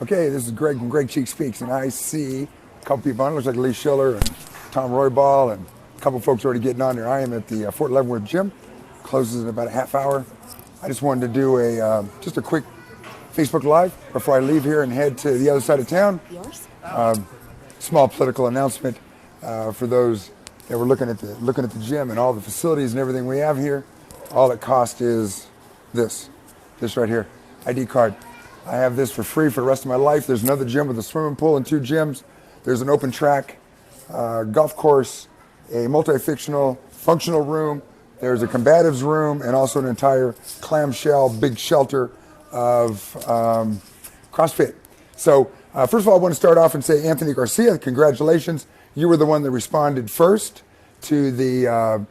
Okay, this is Greg from Greg Cheek Speaks, and I see a couple people on. It looks like Lee Schiller and Tom Roybal and a couple folks already getting on there. I am at the Fort Leavenworth Gym. Closes in about a half hour. I just wanted to do just a quick Facebook Live before I leave here and head to the other side of town. Yours? Small political announcement for those that were looking at the gym and all the facilities and everything we have here. All it costs is this right here, ID card. I have this for free for the rest of my life. There's another gym with a swimming pool and 2 gyms. There's an open track, golf course, a multi-functional room. There's a combatives room and also an entire clamshell big shelter of CrossFit. So first of all, I want to start off and say, Anthony Garcia, congratulations. You were the one that responded first to the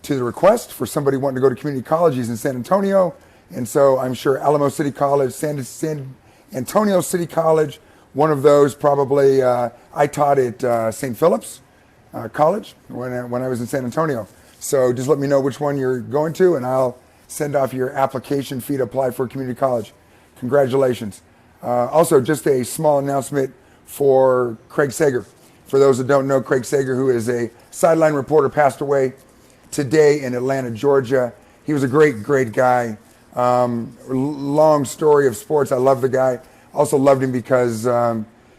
request for somebody wanting to go to community college. He's in San Antonio. And so I'm sure Alamo City College, San Antonio City College, one of those probably. I taught at St. Philip's College when I was in San Antonio. So just let me know which one you're going to, and I'll send off your application fee to apply for community college. Congratulations. Also, just a small announcement for Craig Sager. For those that don't know, Craig Sager, who is a sideline reporter, passed away today in Atlanta, Georgia. He was a great, great guy. Long story of sports. I love the guy. Also loved him because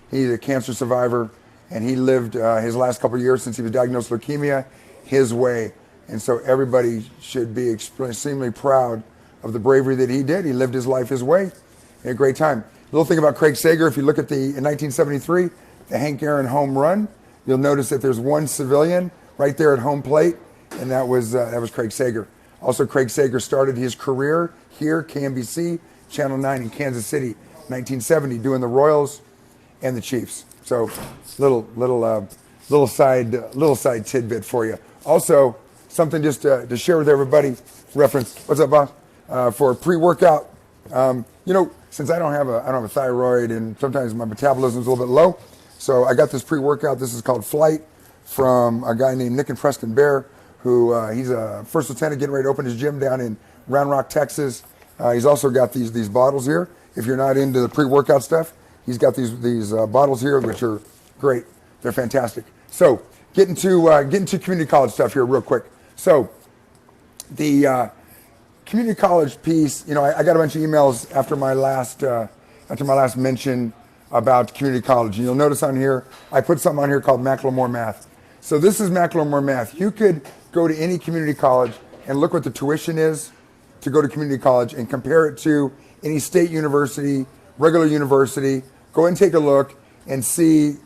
he's a cancer survivor, and he lived his last couple of years since he was diagnosed with leukemia his way. And so everybody should be extremely proud of the bravery that he did. He lived his life his way. He had a great time. Little thing about Craig Sager, if you look at in 1973, the Hank Aaron home run, you'll notice that there's one civilian right there at home plate, and that was Craig Sager. Also, Craig Sager started his career here, KMBC, Channel 9 in Kansas City, 1970, doing the Royals and the Chiefs. So, little side tidbit for you. Also, something just to share with everybody. Reference. What's up, boss? For pre-workout. Since I don't have a thyroid, and sometimes my metabolism is a little bit low, so I got this pre-workout. This is called Flight from a guy named Nick and Preston Bear, who he's a first lieutenant getting ready to open his gym down in Round Rock, Texas. He's also got these bottles here. If you're not into the pre-workout stuff, he's got these bottles here, which are great. They're fantastic. So getting to community college stuff here real quick. So the community college piece, I got a bunch of emails after my last mention about community college. And you'll notice on here, I put something on here called Macklemore Math. So this is Macklemore Math. You could go to any community college and look what the tuition is to go to community college and compare it to any state university, regular university. Go ahead and take a look and see.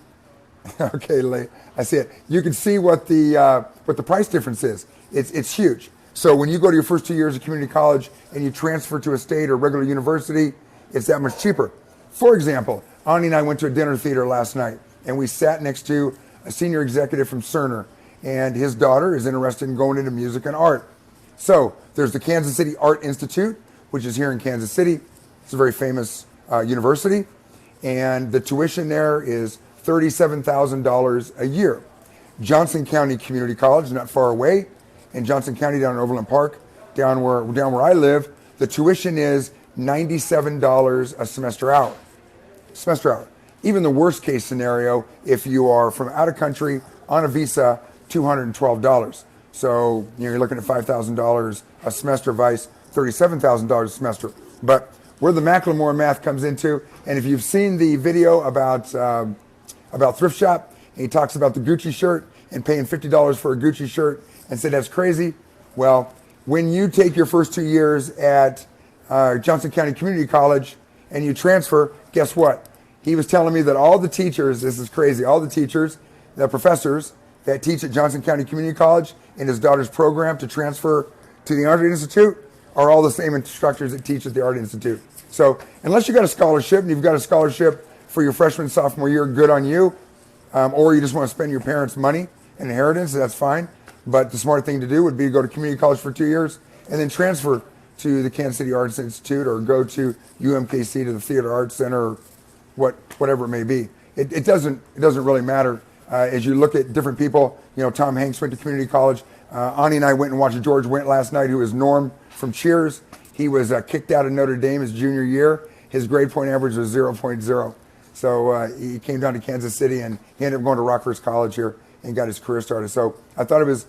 Okay, I see it. You can see what the price difference is. It's huge. So when you go to your first 2 years of community college and you transfer to a state or regular university, it's that much cheaper. For example, Ani and I went to a dinner theater last night, and we sat next to a senior executive from Cerner, and his daughter is interested in going into music and art. So there's the Kansas City Art Institute, which is here in Kansas City. It's a very famous university, and the tuition there is $37,000 a year. Johnson County Community College, not far away, in Johnson County down in Overland Park, down where I live, the tuition is $97 a semester hour. Even the worst case scenario, if you are from out of country on a visa, $212. So you're looking at $5,000 a semester, vice $37,000 a semester. But where the Macklemore Math comes into, and if you've seen the video about thrift shop, and he talks about the Gucci shirt and paying $50 for a Gucci shirt and said that's crazy. Well, when you take your first 2 years at Johnson County Community College and you transfer, guess what? He was telling me that all the teachers, this is crazy, all the teachers, the professors that teach at Johnson County Community College in his daughter's program to transfer to the Art Institute are all the same instructors that teach at the Art Institute. So unless you got a scholarship, and you've got a scholarship for your freshman, sophomore year, good on you, or you just want to spend your parents' money and inheritance, that's fine. But the smart thing to do would be to go to community college for 2 years and then transfer to the Kansas City Arts Institute or go to UMKC to the Theater Arts Center or whatever it may be. It doesn't really matter. As you look at different people, Tom Hanks went to community college. Ani and I went and watched George Wendt last night, who is Norm from Cheers. He was kicked out of Notre Dame his junior year. his grade point average was 0.0. So he came down to Kansas City, and he ended up going to Rockhurst College here and got his career started. So I thought it was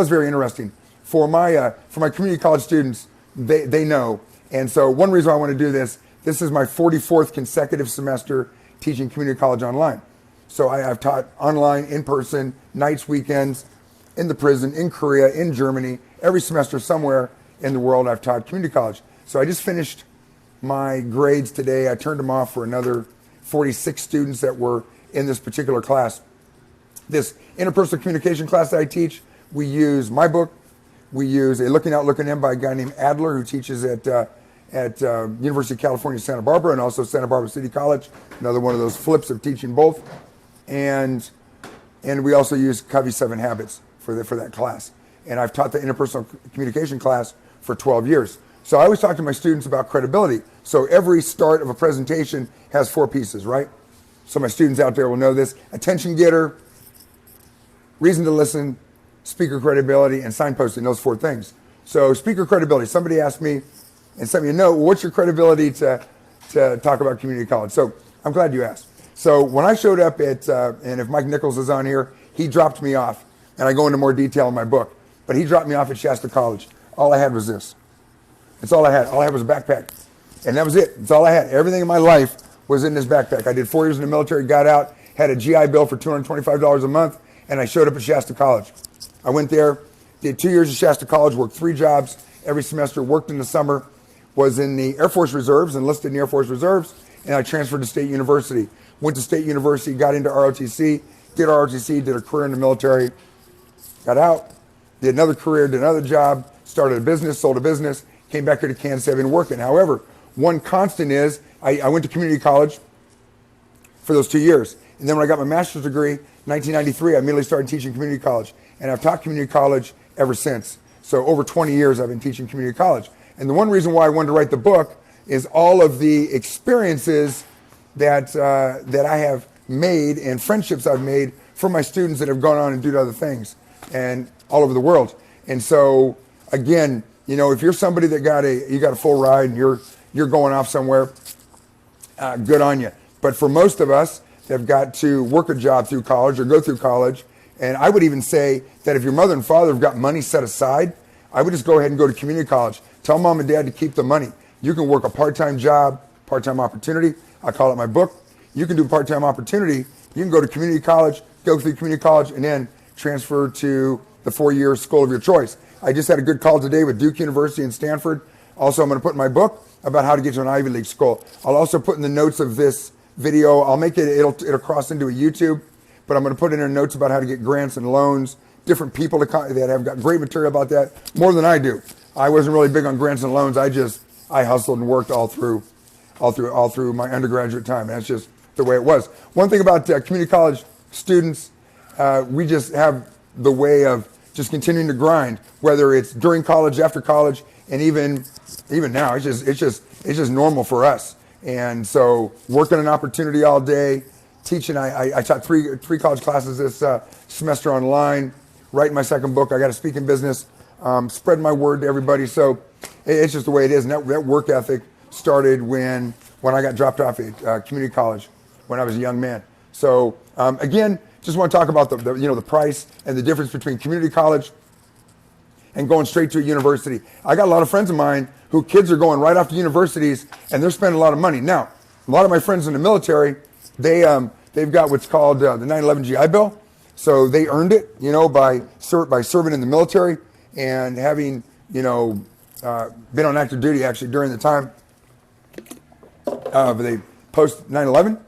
very interesting for my community college students. They know, and so one reason I want to do this. This is my 44th consecutive semester teaching community college online. So I've taught online, in person, nights, weekends, in the prison, in Korea, in Germany, every semester somewhere in the world I've taught community college. So I just finished my grades today. I turned them off for another 46 students that were in this particular class. This interpersonal communication class that I teach, we use my book. We use a Looking Out, Looking In by a guy named Adler, who teaches at University of California, Santa Barbara, and also Santa Barbara City College. Another one of those flips of teaching both. And we also use Covey 7 Habits for that class. And I've taught the interpersonal communication class for 12 years. So I always talk to my students about credibility. So every start of a presentation has 4 pieces, right? So my students out there will know this: attention getter, reason to listen, speaker credibility, and signposting, those 4 things. So speaker credibility, somebody asked me and sent me a note, well, what's your credibility to talk about community college? So I'm glad you asked. So when I showed up at, and if Mike Nichols is on here, he dropped me off, and I go into more detail in my book, but he dropped me off at Shasta College. All I had was this. That's all I had. All I had was a backpack. And that was it. That's all I had. Everything in my life was in this backpack. I did 4 years in the military, got out, had a GI Bill for $225 a month, and I showed up at Shasta College. I went there, did 2 years at Shasta College, worked 3 jobs every semester, worked in the summer, was in the Air Force Reserves, enlisted in the Air Force Reserves, and I transferred to State University. Went to State University, got into ROTC, did ROTC, did a career in the military, got out, did another career, did another job, started a business, sold a business, came back here to Kansas City, I've been working. However, one constant is I went to community college for those 2 years. And then when I got my master's degree, 1993, I immediately started teaching community college. And I've taught community college ever since. So over 20 years I've been teaching community college. And the one reason why I wanted to write the book is all of the experiences that I have made and friendships I've made from my students that have gone on and do other things and all over the world. And so again, you know, if you're somebody that you got a full ride and you're going off somewhere, good on you. But for most of us that have got to work a job through college or go through college, and I would even say that if your mother and father have got money set aside, I would just go ahead and go to community college. Tell mom and dad to keep the money. You can work a part-time job, part-time opportunity. I call it my book. You can do part-time opportunity. You can go to community college, go through community college, and then transfer to the 4-year school of your choice. I just had a good call today with Duke University and Stanford. Also, I'm going to put in my book about how to get to an Ivy League school. I'll also put in the notes of this video. I'll make it'll cross into a YouTube, but I'm going to put in there notes about how to get grants and loans, different people that have got great material about that, more than I do. I wasn't really big on grants and loans. I hustled and worked all through my undergraduate time. That's just the way it was. One thing about community college students, we just have the way of just continuing to grind, whether it's during college, after college, and even now. It's just normal for us. And so working an opportunity all day, teaching. I taught three college classes this semester online. Writing my second book. I got a speaking business. Spread my word to everybody. So it's just the way it is. And that work ethic started when I got dropped off at community college when I was a young man. So again, just want to talk about the price and the difference between community college and going straight to a university. I got a lot of friends of mine who kids are going right off to universities and they're spending a lot of money. Now, a lot of my friends in the military, they've got what's called the 9/11 GI Bill. So they earned it, by serving in the military and having, been on active duty actually during the time they post 9/11.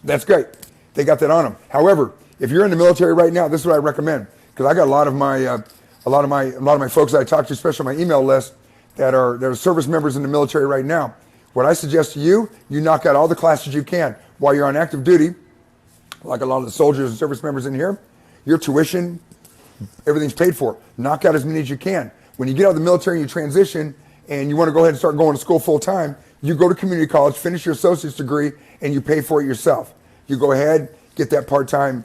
That's great. They got that on them. However, if you're in the military right now, this is what I recommend, because I got a lot of my folks that I talk to, especially on my email list, that are service members in the military right now. What I suggest to you knock out all the classes you can while you're on active duty. Like a lot of the soldiers and service members in here, your tuition, everything's paid for. Knock out as many as you can. When you get out of the military and you transition and you want to go ahead and start going to school full time, you go to community college, finish your associate's degree, and you pay for it yourself. You go ahead, get that part-time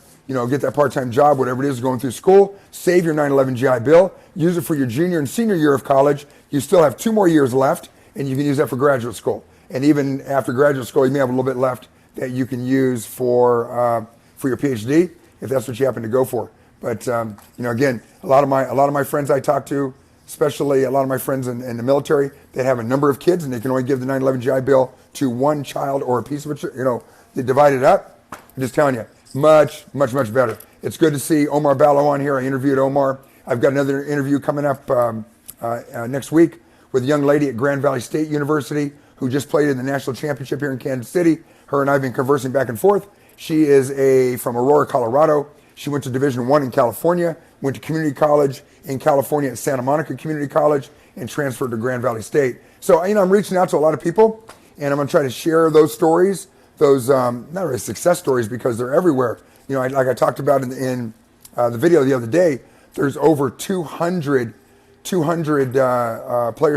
job, whatever it is, going through school, save your 9/11 GI Bill, use it for your junior and senior year of college. You still have 2 more years left, and you can use that for graduate school. And even after graduate school, you may have a little bit left that you can use for your PhD if that's what you happen to go for. But again, a lot of my friends I talk to, especially a lot of my friends in the military, they have a number of kids and they can only give the 9/11 GI Bill to one child or a piece of it. They divide it up. I'm just telling you, much better. It's good to see Omar Ballo on here. I interviewed Omar. I've got another interview coming up next week with a young lady at Grand Valley State University who just played in the national championship here in Kansas City. Her and I have been conversing back and forth. She is from Aurora, Colorado. She went to Division I in California, went to community college in California at Santa Monica Community College, and transferred to Grand Valley State. So, I'm reaching out to a lot of people, and I'm going to try to share those stories, those not really success stories because they're everywhere. Like I talked about in the video the other day, there's over 200 players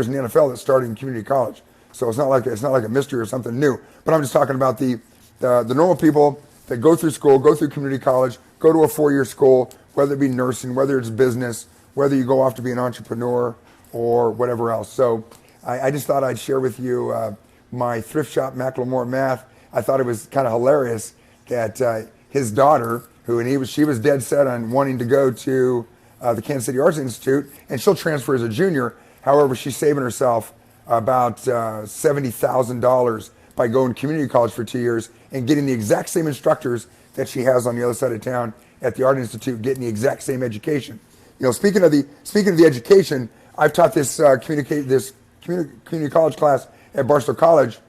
in the NFL that started in community college. So it's not like a mystery or something new. But I'm just talking about the normal people that go through school, go through community college, go to a 4-year school, whether it be nursing, whether it's business, whether you go off to be an entrepreneur or whatever else. So I just thought I'd share with you my thrift shop, Macklemore Math. I thought it was kind of hilarious that his daughter, she was dead set on wanting to go to the Kansas City Arts Institute, and she'll transfer as a junior. However, she's saving herself about $70,000 by going to community college for 2 years and getting the exact same instructors that she has on the other side of town at the Art Institute, getting the exact same education. Speaking of the education, I've taught this community college class at Barstow College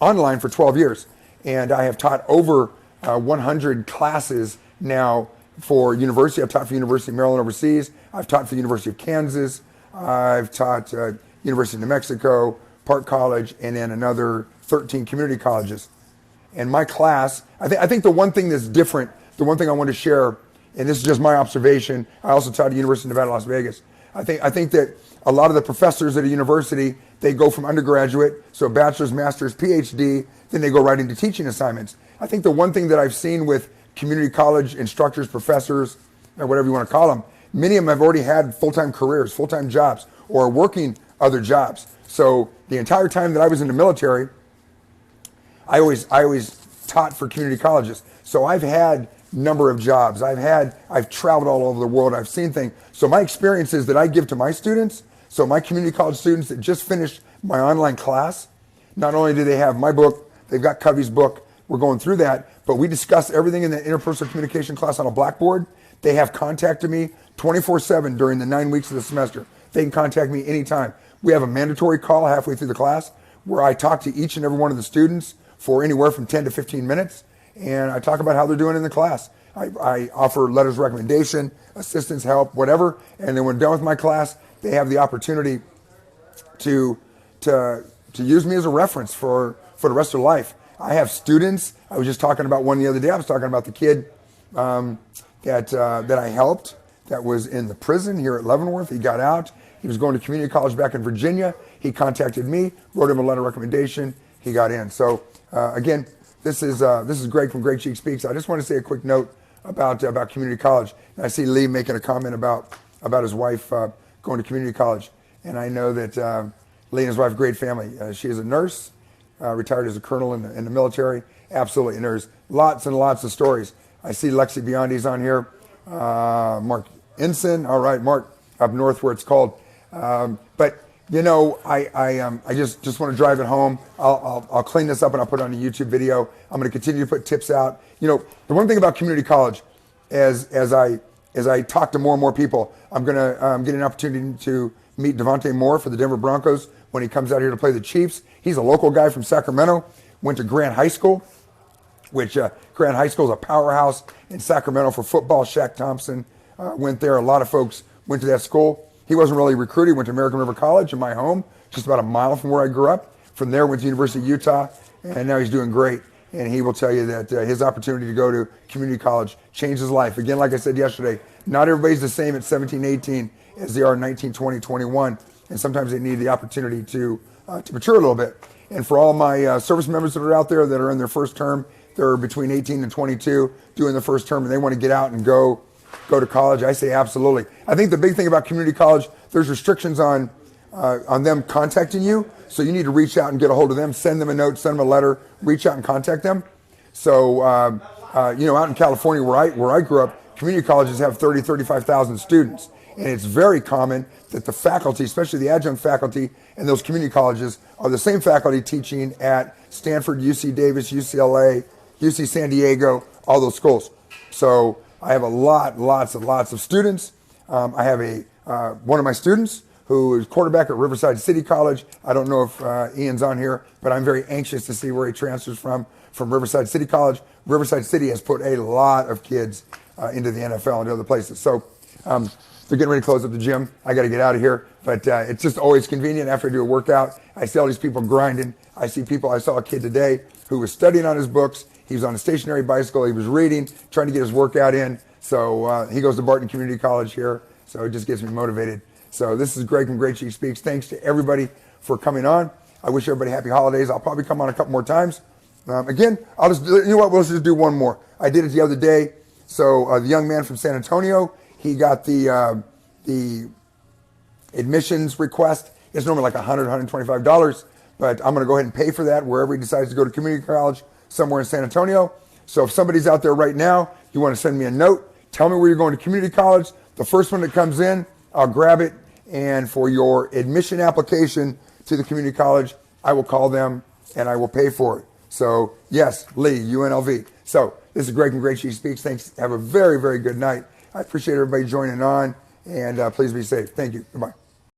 online for 12 years, and I have taught over 100 classes now for university. I've taught for University of Maryland overseas. I've taught for the University of Kansas. I've taught University of New Mexico, Park College, and then another 13 community colleges. And my class, I think the one thing that's different, the one thing I want to share, and this is just my observation, I also taught at the University of Nevada, Las Vegas. I think that a lot of the professors at a university, they go from undergraduate, so bachelor's, master's, PhD, then they go right into teaching assignments. I think the one thing that I've seen with community college instructors, professors, or whatever you want to call them, many of them have already had full-time careers, full-time jobs, or are working other jobs. So the entire time that I was in the military, I always taught for community colleges. So I've had number of jobs. I've traveled all over the world. I've seen things. So my experiences that I give to my students, so my community college students that just finished my online class, not only do they have my book, they've got Covey's book, we're going through that, but we discuss everything in the interpersonal communication class on a blackboard. They have contacted me 24/7 during the 9 weeks of the semester. They can contact me anytime. We have a mandatory call halfway through the class where I talk to each and every one of the students for anywhere from 10 to 15 minutes, and I talk about how they're doing in the class. I offer letters of recommendation, assistance, help, whatever, and then when done with my class, they have the opportunity to use me as a reference for the rest of their life. I have students, I was just talking about one the other day, I was talking about the kid that I helped that was in the prison here at Leavenworth. He got out. He was going to community college back in Virginia. He contacted me, wrote him a letter of recommendation. He got in. So again, this is Greg from Greg Cheek Speaks. I just want to say a quick note about community college. And I see Lee making a comment about his wife going to community college. And I know that Lee and his wife, great family. She is a nurse, retired as a colonel in the military. Absolutely. And there's lots and lots of stories. I see Lexi Biondi's on here. Mark Ensign. All right, Mark, up north where it's called. But I just want to drive it home. I'll clean this up and I'll put it on a YouTube video. I'm going to continue to put tips out. The one thing about community college, as I talk to more and more people, I'm going to get an opportunity to meet Devontae Moore for the Denver Broncos when he comes out here to play the Chiefs. He's a local guy from Sacramento. Went to Grant High School, which Grant High School is a powerhouse in Sacramento for football. Shaq Thompson went there. A lot of folks went to that school. He wasn't really recruited. He went to American River College in my home, just about a mile from where I grew up. From there, went to University of Utah, and now he's doing great. And he will tell you that his opportunity to go to community college changed his life. Again, like I said yesterday, not everybody's the same at 17, 18 as they are 19, 20, 21. And sometimes they need the opportunity to mature a little bit. And for all my service members that are out there that are in their first term, they're between 18 and 22 doing the first term, and they want to get out and go to college, I say absolutely. I think the big thing about community college, there's restrictions on on them contacting you. So you need to reach out and get a hold of them, send them a note, send them a letter, reach out and contact them. So, out in California where I grew up, community colleges have 35,000 students. And it's very common that the faculty, especially the adjunct faculty in those community colleges, are the same faculty teaching at Stanford, UC Davis, UCLA, UC San Diego, all those schools. So I have lots of students. I have one of my students who is quarterback at Riverside City College. I don't know if Ian's on here, but I'm very anxious to see where he transfers from Riverside City College. Riverside City has put a lot of kids into the NFL and other places. So they're getting ready to close up the gym. I got to get out of here, but it's just always convenient after I do a workout. I see all these people grinding. I saw a kid today who was studying on his books. He was on a stationary bicycle. He was reading, trying to get his workout in. So he goes to Barton Community College here. So it just gets me motivated. So this is Greg from Great Chief Speaks. Thanks to everybody for coming on. I wish everybody happy holidays. I'll probably come on a couple more times. Again, I'll just, we'll just do one more. I did it the other day. So the young man from San Antonio, he got the admissions request. It's normally like $100, $125, but I'm going to go ahead and pay for that wherever he decides to go to community college somewhere in San Antonio. So if somebody's out there right now, you want to send me a note, tell me where you're going to community college. The first one that comes in, I'll grab it. And for your admission application to the community college, I will call them and I will pay for it. So yes, Lee, UNLV. So this is Greg from Great Chief Speaks. Thanks. Have a very, very good night. I appreciate everybody joining on, and please be safe. Thank you. Goodbye.